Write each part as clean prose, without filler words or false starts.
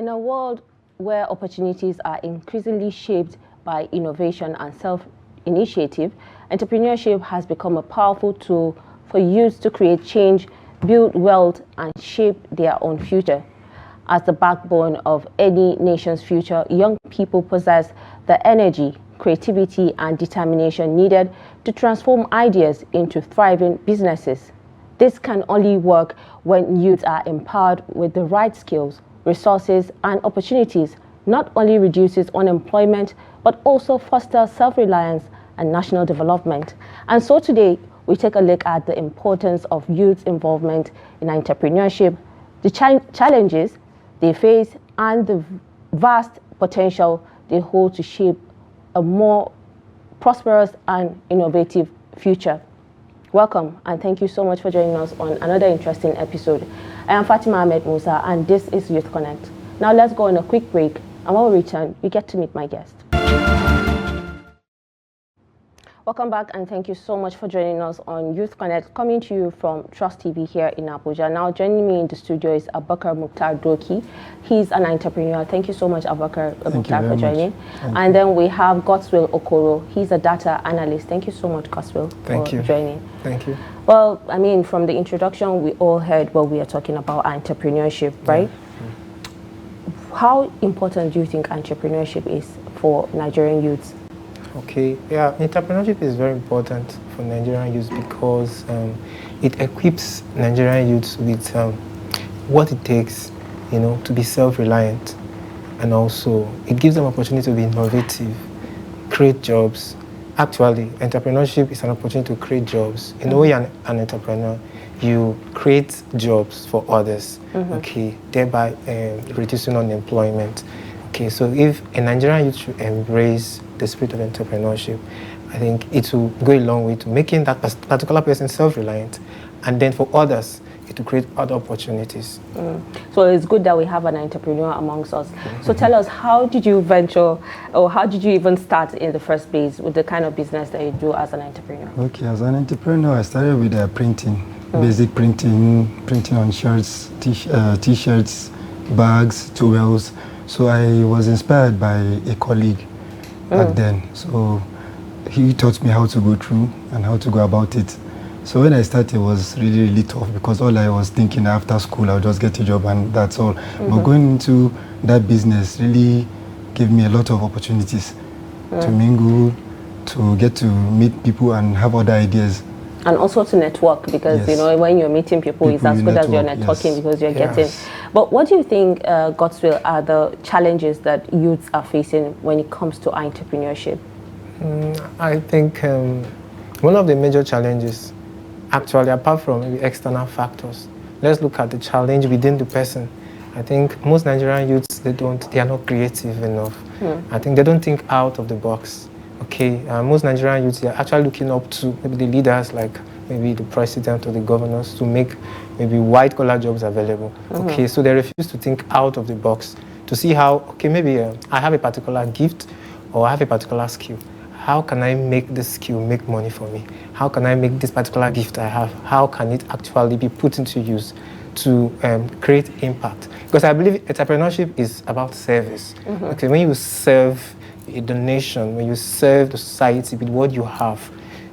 In a world where opportunities are increasingly shaped by innovation and self-initiative, entrepreneurship has become a powerful tool for youth to create change, build wealth, and shape their own future. As the backbone of any nation's future, young people possess the energy, creativity, and determination needed to transform ideas into thriving businesses. This can only work when youth are empowered with the right skills, resources, and opportunities. Not only reduces unemployment, but also fosters self-reliance and national development. And so today, we take a look at the importance of youth involvement in entrepreneurship, the challenges they face, and the vast potential they hold to shape a more prosperous and innovative future. Welcome, and thank you so much for joining us on another interesting episode. I am Fatima Ahmed Musa, and this is Youth Connect. Now let's go on a quick break, and when we return, you get to meet my guest. Welcome back, and thank you so much for joining us on Youth Connect, coming to you from Trust TV here in Abuja. Now, joining me in the studio is Abubakar mukhtar doki. He's an entrepreneur. Thank you so much, Abubakar mukhtar, for joining. And then we have Godswill okoro. He's a data analyst. Thank you so much, Godswill, for joining. Thank you. Well, I mean, from the introduction, we all heard what we are talking about, entrepreneurship, right? Yeah. How important do you think entrepreneurship is for Nigerian youths? Okay, yeah, entrepreneurship is very important for Nigerian youth because it equips Nigerian youths with what it takes, to be self-reliant, and also it gives them opportunity to be innovative, create jobs. Actually, entrepreneurship is an opportunity to create jobs. In the way you're an entrepreneur, you create jobs for others, okay, thereby reducing unemployment. Okay, so if a Nigerian youth should embrace the spirit of entrepreneurship, I think it will go a long way to making that particular person self-reliant, and then for others, it will create other opportunities. So it's good that we have an entrepreneur amongst us. So tell us, how did you venture, or how did you even start in the first place with the kind of business that you do as an entrepreneur? Okay, as an entrepreneur, I started with printing, basic printing on shirts, t-shirts, bags, towels. So I was inspired by a colleague back then. So he taught me how to go through and how to go about it. So when I started, it was really, really tough because all I was thinking after school, I'll just get a job and that's all. But going into that business really gave me a lot of opportunities to mingle, to get to meet people and have other ideas. And also to network, because when you're meeting people it's as good as you're networking, because you're getting. But what do you think, Godswill, are the challenges that youths are facing when it comes to entrepreneurship? I think one of the major challenges, actually, apart from maybe external factors, let's look at the challenge within the person. I think most Nigerian youths, they are not creative enough. I think they don't think out of the box. Okay, most Nigerian youths are actually looking up to maybe the leaders, like maybe the president or the governors, to make maybe white-collar jobs available. Okay, so they refuse to think out of the box to see how, okay, maybe I have a particular gift or I have a particular skill. How can I make this skill make money for me? How can I make this particular gift I have? How can it actually be put into use to create impact? Because I believe entrepreneurship is about service. Okay, when you serve the nation, when you serve the society with what you have,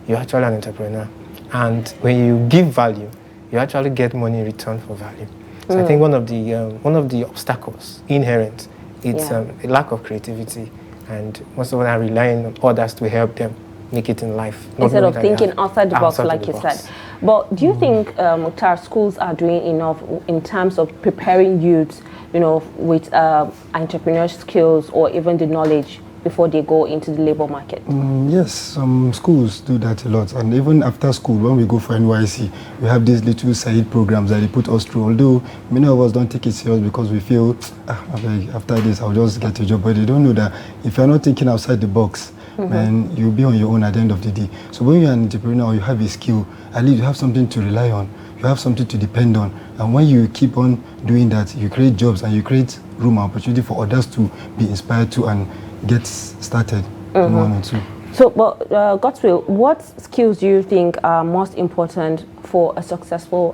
you're actually an entrepreneur. And when you give value, you actually get money in return for value. So I think one of the obstacles inherent is a lack of creativity, and most of them are relying on others to help them make it in life. Instead of thinking outside the box, like you said. But do you think, Mukhtar, schools are doing enough in terms of preparing youths, with entrepreneurial skills or even the knowledge before they go into the labor market? Yes, some schools do that a lot. And even after school, when we go for NYC, we have these little side programs that they put us through. Although many of us don't take it serious because we feel, after this, I'll just get a job. But they don't know that if you're not thinking outside the box, then you'll be on your own at the end of the day. So when you're an entrepreneur, you have a skill, at least you have something to rely on. You have something to depend on. And when you keep on doing that, you create jobs and you create room and opportunity for others to be inspired to and get started in one or two. So, but Godswill, what skills do you think are most important for a successful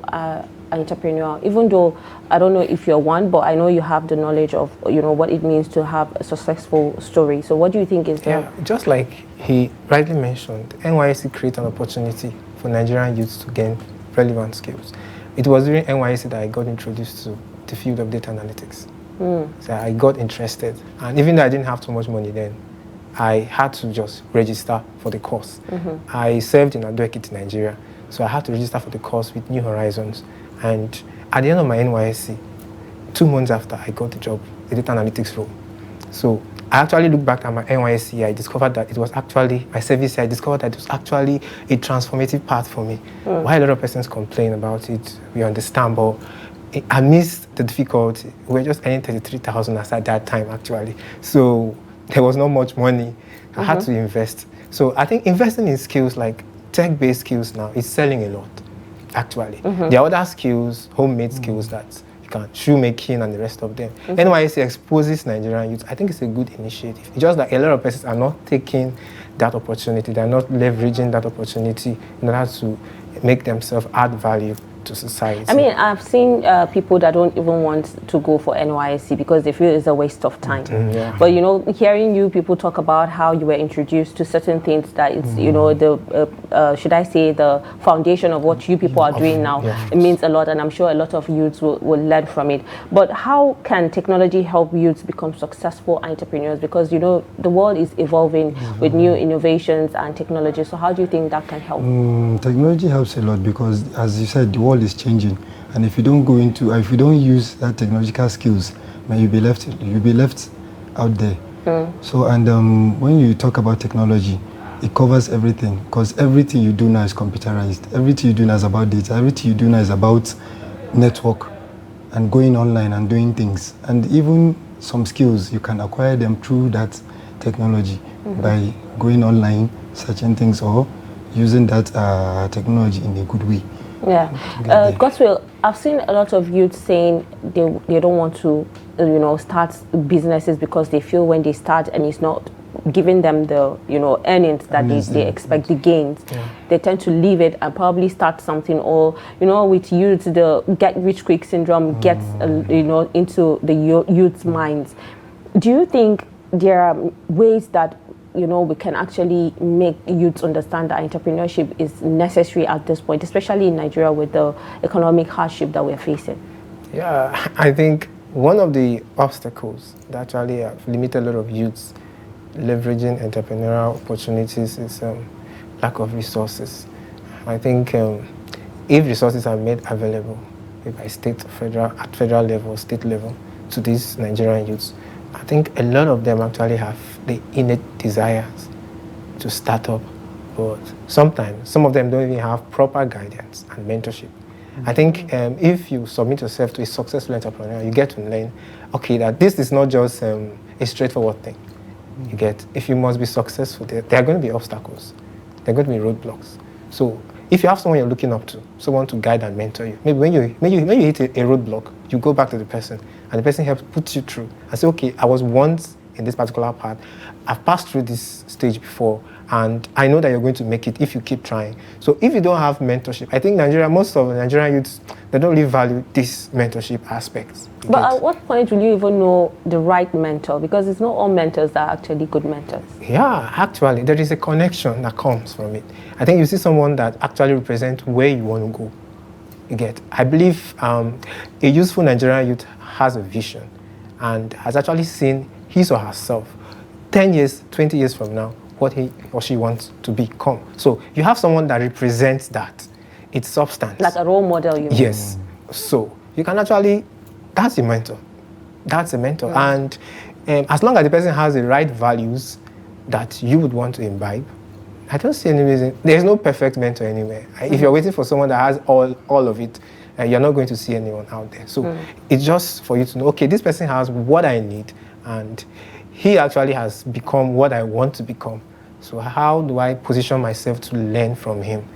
entrepreneur? Even though I don't know if you're one, but I know you have the knowledge of, what it means to have a successful story. So what do you think is just like he rightly mentioned, NYSC created an opportunity for Nigerian youths to gain relevant skills. It was during NYSC that I got introduced to the field of data analytics. So I got interested, and even though I didn't have too much money then, I had to just register for the course. I served in doki, Nigeria, so I had to register for the course with New Horizons. And at the end of my NYSC, 2 months after, I got the job, the data analytics role. So I actually looked back at my NYSC, I discovered that it was actually, my service year, I discovered that it was actually a transformative path for me. Why a lot of persons complain about it, we understand, but amidst the difficulty, we were just earning 33,000 at that time, actually. So there was not much money. I had to invest. So I think investing in skills like tech-based skills now is selling a lot, actually. There are other skills, homemade skills that you can, shoemaking and the rest of them. NYSC exposes Nigerian youth. I think it's a good initiative. It's just that a lot of persons are not taking that opportunity. They're not leveraging that opportunity in order to make themselves add value to society. I mean, I've seen people that don't even want to go for NYSC because they feel it's a waste of time. But hearing you people talk about how you were introduced to certain things that it's the should I say the foundation of what you people are doing now, it means a lot, and I'm sure a lot of youths will learn from it. But how can technology help youths become successful entrepreneurs? Because the world is evolving with new innovations and technology. So how do you think that can help? Technology helps a lot because, as you said, the world is changing, and if you don't if you don't use that technological skills, man, you'll be left out there. So, and when you talk about technology, it covers everything, because everything you do now is computerized. Everything you do now is about data. Everything you do now is about network and going online and doing things. And even some skills, you can acquire them through that technology by going online, searching things, or using that technology in a good way. Godswill, I've seen a lot of youth saying they don't want to, start businesses because they feel when they start and it's not giving them the, earnings that they expect, the gains, they tend to leave it and probably start something. Or, with youth, the get-rich-quick syndrome gets, into the youth's minds. Do you think there are ways that we can actually make youths understand that entrepreneurship is necessary at this point, especially in Nigeria with the economic hardship that we're facing? Yeah, I think one of the obstacles that actually have limited a lot of youths leveraging entrepreneurial opportunities is lack of resources. I think if resources are made available by state, federal level, state level to these Nigerian youths, I think a lot of them actually have the innate desires to start up, but sometimes some of them don't even have proper guidance and mentorship. I think if you submit yourself to a successful entrepreneur, you get to learn, okay, that this is not just a straightforward thing. You get, if you must be successful, there are going to be obstacles. There are going to be roadblocks. So if you have someone you're looking up to, someone to guide and mentor you, maybe when you hit a roadblock, you go back to the person, and the person helps put you through and say, okay, I was once in this particular part, I've passed through this stage before, and I know that you're going to make it if you keep trying. So if you don't have mentorship, I think most of the Nigerian youths, they don't really value this mentorship aspects. But at what point will you even know the right mentor? Because it's not all mentors that are actually good mentors. Yeah, actually, there is a connection that comes from it. I think you see someone that actually represents where you want to go. You get, I believe a useful Nigerian youth has a vision and has actually seen his or herself 10 years, 20 years from now, what he or she wants to become. So you have someone that represents that. It's substance. Like a role model, you mean? Yes. So you can actually, that's a mentor. That's a mentor. And as long as the person has the right values that you would want to imbibe, I don't see any reason. There's no perfect mentor anywhere. If you're waiting for someone that has all of it, you're not going to see anyone out there. So it's just for you to know, okay, this person has what I need, and he actually has become what I want to become. So how do I position myself to learn from him?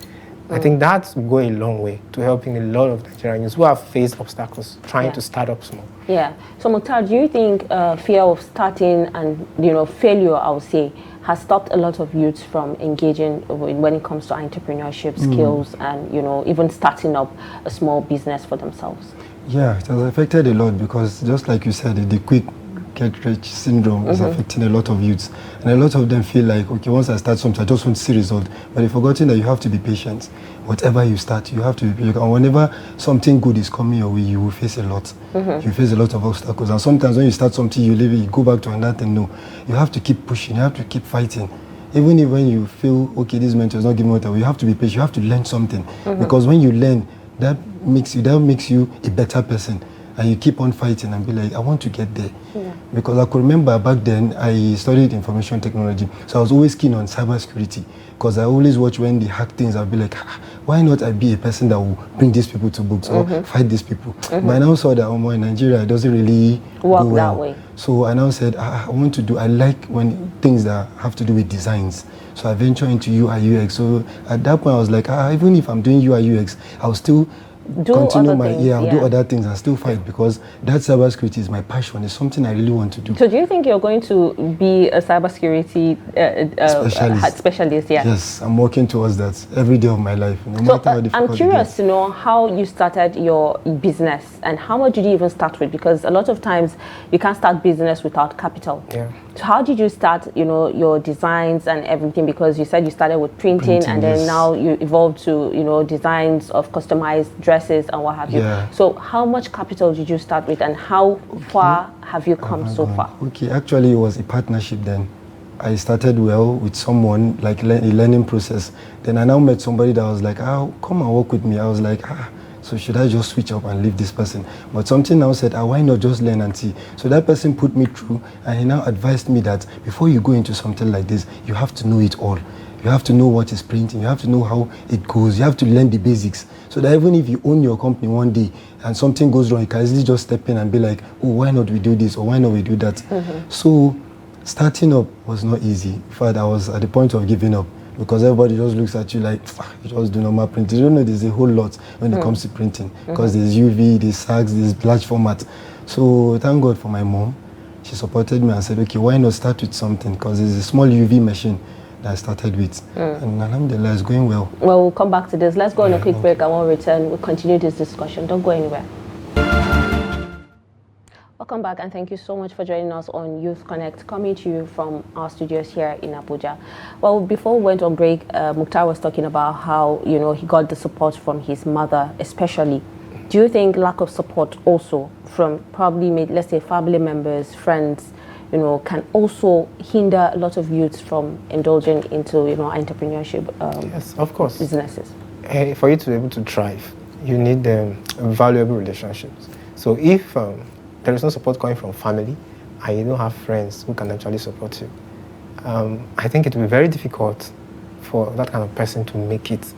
I think that's go a long way to helping a lot of Nigerians who have faced obstacles trying to start up small. Yeah. So, Mukhtar, do you think fear of starting and, failure, I would say, has stopped a lot of youths from engaging when it comes to entrepreneurship skills and, even starting up a small business for themselves? Yeah, it has affected a lot because just like you said, the quick get rich syndrome is affecting a lot of youths. And a lot of them feel like, okay, once I start something, I just want to see result. But they've forgotten that you have to be patient. Whatever you start, you have to be patient. And whenever something good is coming your way, you will face a lot. You face a lot of obstacles. And sometimes when you start something, you leave it, you go back to another thing. No, you have to keep pushing. You have to keep fighting. Even if when you feel, okay, this mentor is not giving whatever, you have to be patient. You have to learn something. Because when you learn, that makes you a better person. And you keep on fighting and be like, I want to get there. Because I could remember back then, I studied information technology. So I was always keen on cybersecurity. Because I always watch when they hack things, I'll be like, why not I be a person that will bring these people to books or fight these people? But I now saw that in Nigeria, it doesn't really work go well. that way. So I now said, I like when things that have to do with designs. So I venture into UI UX. So at that point, I was like, even if I'm doing UI UX, I'll still do other things and still fight because that cybersecurity is my passion. It's something I really want to do. So do you think you're going to be a cybersecurity specialist? Yeah. Yes, I'm working towards that every day of my life. No matter how difficult I'm curious to know how you started your business and how much did you even start with? Because a lot of times you can't start business without capital. Yeah. So how did you start, your designs and everything? Because you said you started with printing and then now you evolved to, designs of customized dresses and what have you. Yeah. So how much capital did you start with and how far have you come so far? Okay, actually it was a partnership then. I started with someone, like a learning process. Then I now met somebody that was like, come and work with me. I was like, so should I just switch up and leave this person? But something now said, why not just learn and see? So that person put me through and he now advised me that before you go into something like this, you have to know it all. You have to know what is printing. You have to know how it goes. You have to learn the basics. So that even if you own your company one day and something goes wrong, you can easily just step in and be like, why not we do this or why not we do that? So starting up was not easy. In fact, I was at the point of giving up. Because everybody just looks at you like, you just do normal printing. You don't know there's a whole lot when it comes to printing. Because there's UV, there's SAGs, there's large format. So thank God for my mom. She supported me and said, okay, why not start with something? Because there's a small UV machine that I started with. And alhamdulillah, it's going well. Well, we'll come back to this. Let's go on a quick break and when we return, we'll continue this discussion. Don't go anywhere. Welcome back and thank you so much for joining us on Youth Connect, coming to you from our studios here in Abuja. Well, before we went on break, Mukhtar was talking about how, he got the support from his mother, especially. Do you think lack of support also from probably, let's say, family members, friends, can also hinder a lot of youths from indulging into, entrepreneurship yes, of course. businesses? For you to be able to thrive, you need valuable relationships. So if there is no support coming from family, and you don't have friends who can actually support you, I think it will be very difficult for that kind of person to make it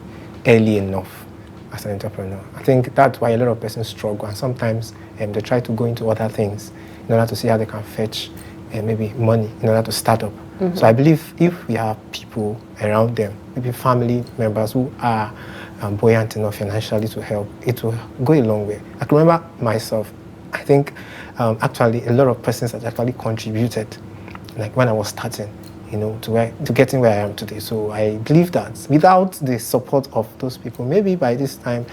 early enough as an entrepreneur. I think that's why a lot of persons struggle, and sometimes they try to go into other things in order to see how they can fetch maybe money in order to start up. So I believe if we have people around them, maybe family members who are buoyant enough financially to help, it will go a long way. I can remember myself, I think actually a lot of persons have actually contributed, like when I was starting, to getting where I am today. So I believe that without the support of those people, maybe by this time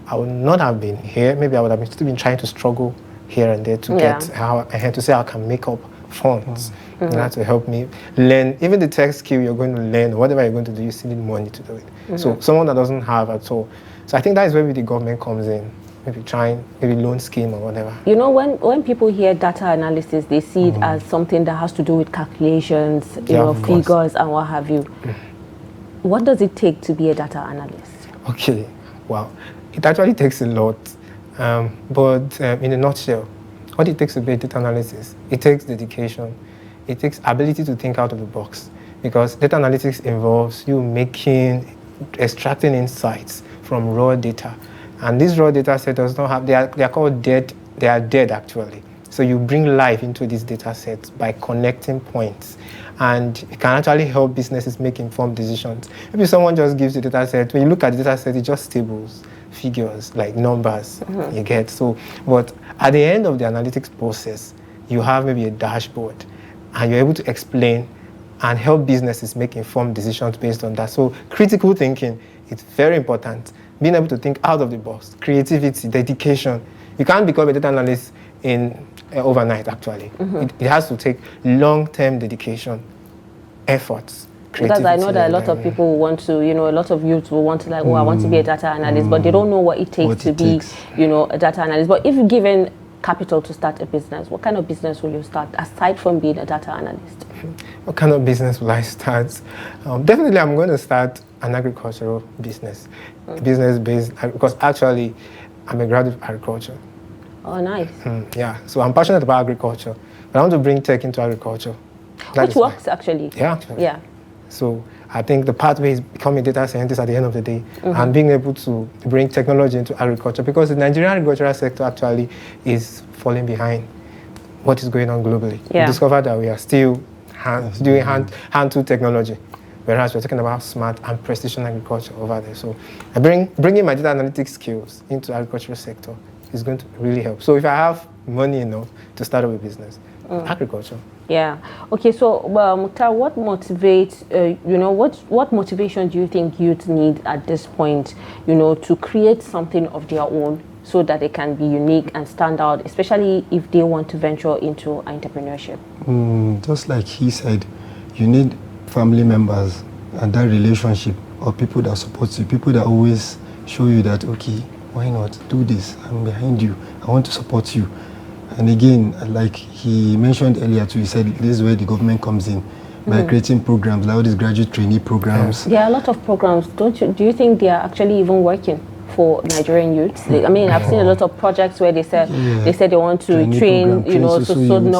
I would not have been here. Maybe I would have still been trying to struggle here and there to get how I had to say I can make up funds in order to help me learn even the tech skill you're going to learn or whatever you're going to do. You still need money to do it. So someone that doesn't have at all. So I think that is where the government comes in. Maybe loan scheme or whatever. When people hear data analysis, they see it as something that has to do with calculations, figures and what have you. What does it take to be a data analyst? Okay, wow. It actually takes a lot. But in a nutshell, what it takes to be a data analyst, it takes dedication. It takes ability to think out of the box. Because data analytics involves you extracting insights from raw data. And this raw data set does not have, they are called dead, they are dead actually. So you bring life into these data sets by connecting points. And it can actually help businesses make informed decisions. Maybe someone just gives you the data set. When you look at the data set, it's just tables, figures, like numbers, you get. So, but at the end of the analytics process, you have maybe a dashboard, and you're able to explain and help businesses make informed decisions based on that. So critical thinking is very important. Being able to think out of the box, creativity, dedication. You can't become a data analyst in overnight, actually. It has to take long-term dedication, efforts, creativity. Because I know that a lot of people want to, a lot of youths will want to I want to be a data analyst, but they don't know what it takes to be, a data analyst. But if you're given capital to start a business, what kind of business will you start aside from being a data analyst? What kind of business will I start? Definitely, I'm going to start an agricultural business, business-based, because actually, I'm a graduate of agriculture. Oh, nice. Yeah, so I'm passionate about agriculture, but I want to bring tech into agriculture. Which works, actually. Yeah, actually. Yeah. So I think the pathway is becoming a data scientist at the end of the day, and being able to bring technology into agriculture, because the Nigerian agricultural sector actually is falling behind what is going on globally. Yeah. We discovered that we are still doing hand-tool technology, whereas we're talking about smart and precision agriculture over there. So bringing my data analytics skills into the agricultural sector is going to really help. So if I have money enough to start up a business, agriculture. Yeah. Okay. So, Mukhtar, what motivates? What motivation do you think youth need at this point? To create something of their own, so that they can be unique and stand out, especially if they want to venture into entrepreneurship. Just like he said, you need family members and that relationship, or people that support you, people that always show you that, okay, why not do this? I'm behind you. I want to support you. And again, like he mentioned earlier too, he said this is where the government comes in by creating programs, like all these graduate trainee programs. There are a lot of programs. Do you think they are actually even working for Nigerian youths? I mean, I've seen a lot of projects where they said they want to train,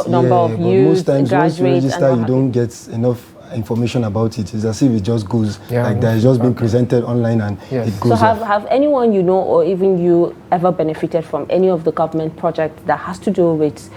number of youth, most times graduates. Once you register, you don't get enough information about it. It's as if it just goes like that. It's just been presented online and it goes. So have anyone or even you ever benefited from any of the government projects that has to do with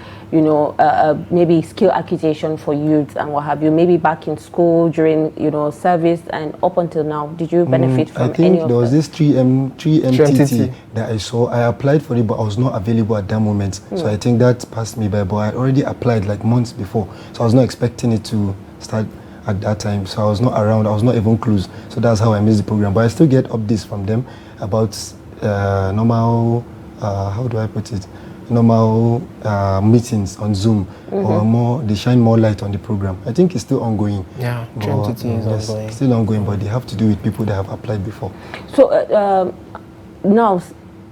maybe skill acquisition for youth and what have you, maybe back in school during service and up until now? Did you benefit from any of them? I think there was this 3MTT that I saw. I applied for it, but I was not available at that moment. So I think that passed me by, but I already applied like months before, so I was not expecting it to start at that time. So I was not around, I was not even close. So that's how I missed the program. But I still get updates from them about normal, how do I put it? Normal meetings on Zoom, or they shine more light on the program. I think it's still ongoing. Yeah, 3MTT is ongoing. Still ongoing, but they have to do with people that have applied before. So now,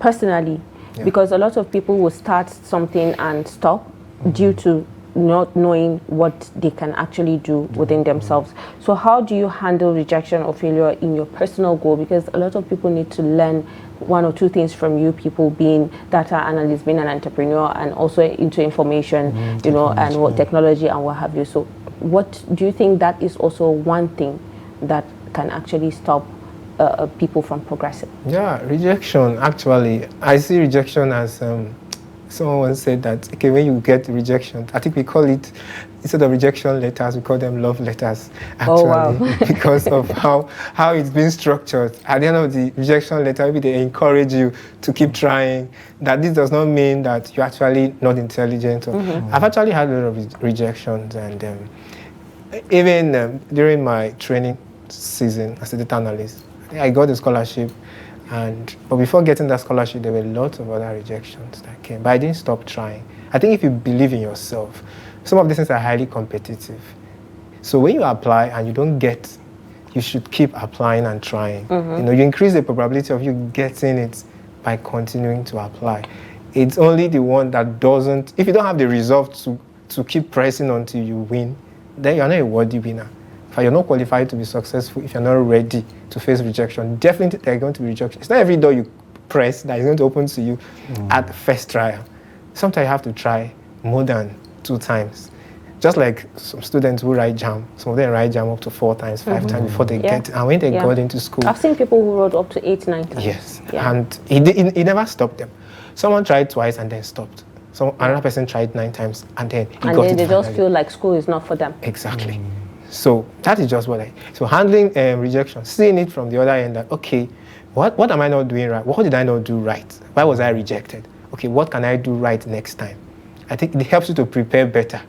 personally, because a lot of people will start something and stop due to not knowing what they can actually do within themselves. So how do you handle rejection or failure in your personal goal? Because a lot of people need to learn one or two things from you, people being data analysts, being an entrepreneur, and also into information, and what technology and what have you. So what do you think that is also one thing that can actually stop people from progressing? Yeah, rejection, actually, I see rejection as someone once said that, okay, when you get rejection, I think we call it, instead of rejection letters, we call them love letters, actually, because of how it's been structured. At the end of the rejection letter, maybe they encourage you to keep trying, that this does not mean that you're actually not intelligent. I've actually had a lot of rejections, and even during my training season as a data analyst, I got a scholarship. But before getting that scholarship, there were lots of other rejections that came. But I didn't stop trying. I think if you believe in yourself, some of these things are highly competitive. So when you apply and you don't get, you should keep applying and trying. You increase the probability of you getting it by continuing to apply. It's only the one that doesn't, if you don't have the resolve to keep pressing until you win, then you're not a worthy winner. If you're not qualified to be successful, if you're not ready to face rejection, definitely there are going to be rejection. It's not every door you press that is going to open to you at the first trial. Sometimes you have to try more than 2 times. Just like some students who write JAM, some of them write JAM up to 4 times, 5 times before they get it. And when they got into school, I've seen people who wrote up to 8, 9 times. Yes, and it never stopped them. Someone tried twice and then stopped. So another person tried 9 times, and then he and got then it they just finally. feel like school is not for them. Exactly. So that is just what so handling rejection, seeing it from the other end, that, okay, what am I not doing right? What did I not do right? Why was I rejected? Okay, what can I do right next time? I think it helps you to prepare better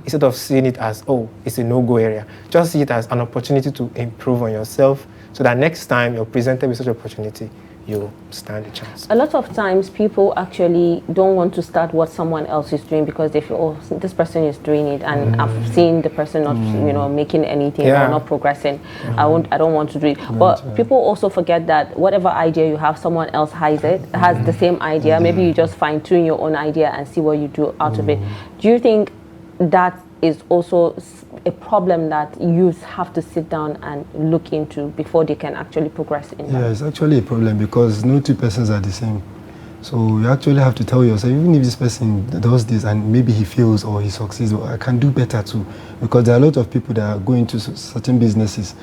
instead of seeing it as, oh, it's a no-go area. Just see it as an opportunity to improve on yourself so that next time you're presented with such an opportunity, you stand a chance. A lot of times people actually don't want to start what someone else is doing because they feel, oh, this person is doing it and I've seen the person not, making anything or not progressing. I don't want to do it. But people also forget that whatever idea you have, someone else has the same idea. Maybe you just fine tune your own idea and see what you do out of it. Do you think that is also a problem that youth have to sit down and look into before they can actually progress in that? Yeah, it's actually a problem because no two persons are the same. So you actually have to tell yourself, even if this person does this and maybe he fails or he succeeds, well, I can do better too. Because there are a lot of people that are going to certain businesses,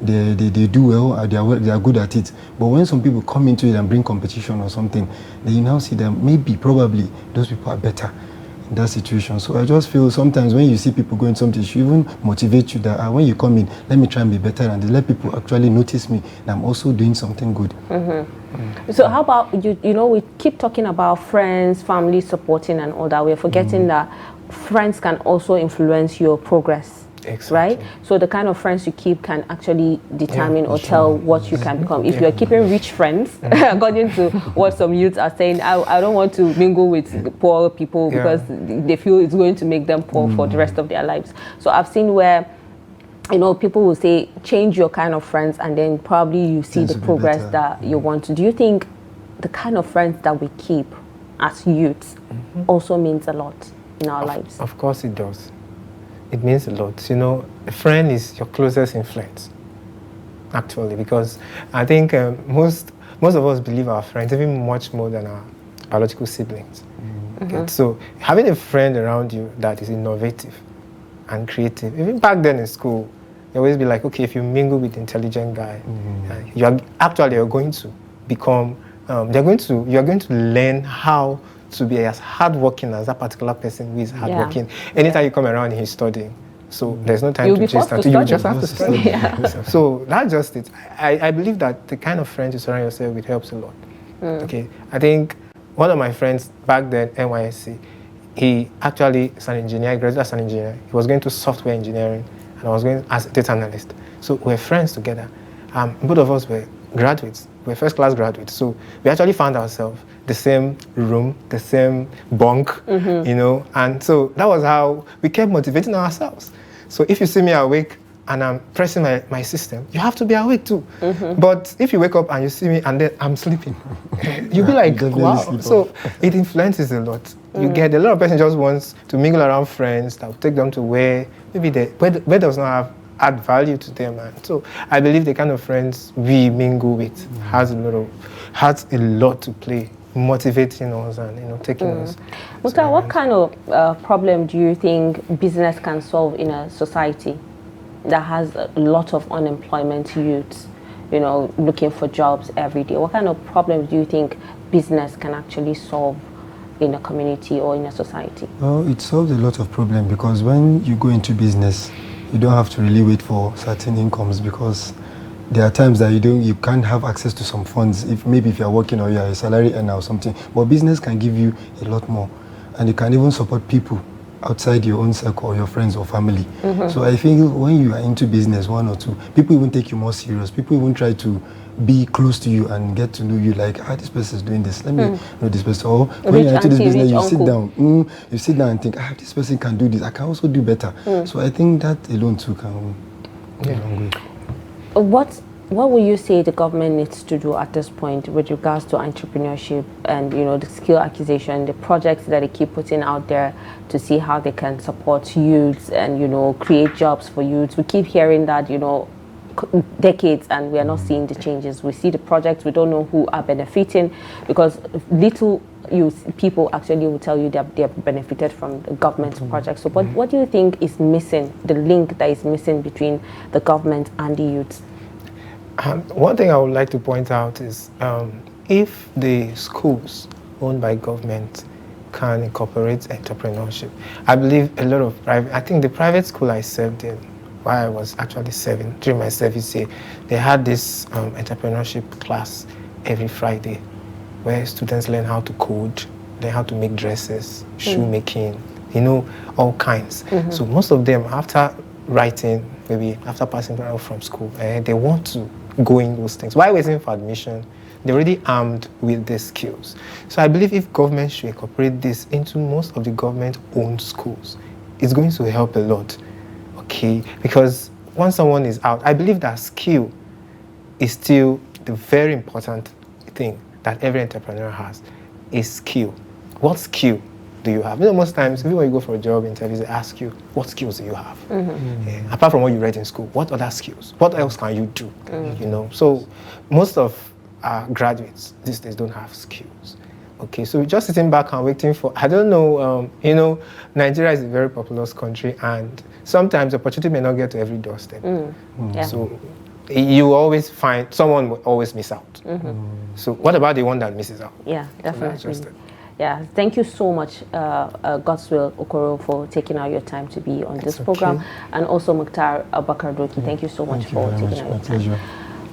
they do well, they are good at it. But when some people come into it and bring competition or something, then you now see them, maybe, probably, those people are better in that situation. So I just feel sometimes when you see people going something, it should even motivate you that when you come in, let me try and be better and let people actually notice me and I'm also doing something good. So how about, we keep talking about friends, family supporting and all that. We're forgetting that friends can also influence your progress. Exactly. Right? So the kind of friends you keep can actually determine or tell what you can become. If you're keeping rich friends, according to what some youths are saying, I don't want to mingle with poor people because they feel it's going to make them poor for the rest of their lives. So I've seen where, people will say, change your kind of friends and then probably you see the progress that you want to. Do you think the kind of friends that we keep as youths also means a lot in our lives? Of course it does. It means a lot. A friend is your closest influence, actually, because I think most of us believe our friends even much more than our biological siblings. Okay? So having a friend around you that is innovative and creative, even back then in school, they always be like, okay, if you mingle with an intelligent guy, you're going to become, you're going to learn how to be as hardworking as that particular person who is hardworking. Anytime you come around, he's studying. So there's no time to chase that. You just have to study. So that's just it. I believe that the kind of friends you surround yourself with helps a lot. Okay, I think one of my friends back then, NYSC, he actually is an engineer. He graduated as an engineer. He was going to software engineering, and I was going as a data analyst. So we were friends together. Both of us were graduates. We were first class graduates. So we actually found ourselves the same room, the same bunk, and so that was how we kept motivating ourselves. So if you see me awake and I'm pressing my system, you have to be awake too. But if you wake up and you see me and then I'm sleeping, you'll be like, wow. So it influences a lot. You get a lot of person just wants to mingle around friends that will take them to where maybe where does not add value to them. And so I believe the kind of friends we mingle with has a lot to play, motivating us and taking us. Mukhtar, what kind of problem do you think business can solve in a society that has a lot of unemployment youths, looking for jobs every day? What kind of problems do you think business can actually solve in a community or in a society? Well, it solves a lot of problems because when you go into business, you don't have to really wait for certain incomes because there are times that you can't have access to some funds if you're working or you're a salary earner or something. But business can give you a lot more, and you can even support people outside your own circle or your friends or family. So I think when you are into business, one or two, people even take you more serious. People even try to be close to you and get to know you like, this person is doing this. Let me know this person. Or when you're into this business, you sit down and think, this person can do this. I can also do better. So I think that alone too can go a long way. What would you say the government needs to do at this point with regards to entrepreneurship and the skill acquisition, the projects that they keep putting out there to see how they can support youths and create jobs for youths? We keep hearing that decades and we are not seeing the changes. We see the projects, we don't know who are benefiting because little people actually will tell you that they have benefited from the government's projects. So what do you think is missing, the link that is missing between the government and the youths? One thing I would like to point out is if the schools owned by government can incorporate entrepreneurship. I believe a lot of I think the private school I served in, while I was actually serving during my service year, they had this entrepreneurship class every Friday, where students learn how to code, learn how to make dresses, shoemaking, all kinds. So most of them, after writing, maybe after passing out from school, they want to go in those things. While waiting for admission, they're already armed with these skills. So I believe if government should incorporate this into most of the government-owned schools, it's going to help a lot, okay? Because once someone is out, I believe that skill is still the very important thing that every entrepreneur has, is skill. What skill do you have? Most times, even when you go for a job interview, they ask you, what skills do you have? Apart from what you read in school, what other skills? What else can you do? So most of our graduates these days don't have skills. Okay, so we're just sitting back and waiting for, I don't know, Nigeria is a very populous country, and sometimes opportunity may not get to every doorstep. Yeah. So you always find, someone will always miss out. So what about the one that misses out? Yeah, definitely. So that's just it. Yeah, thank you so much, Godswill Okoro, for taking out your time to be on this program, and also Mukhtar Abubakar Doki. Thank you so much for taking out your time.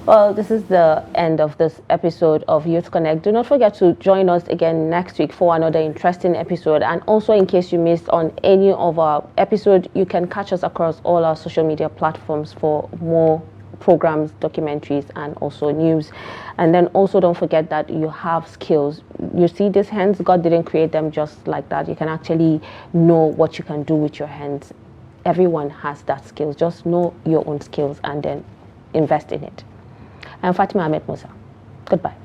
Well, this is the end of this episode of Youth Connect. Do not forget to join us again next week for another interesting episode. And also, in case you missed on any of our episodes, you can catch us across all our social media platforms for more programs, documentaries, and also news. And then also don't forget that you have skills. You see these hands, God didn't create them just like that. You can actually know what you can do with your hands. Everyone has that skills. Just know your own skills and then invest in it. I'm Fatima Ahmed Musa. Goodbye.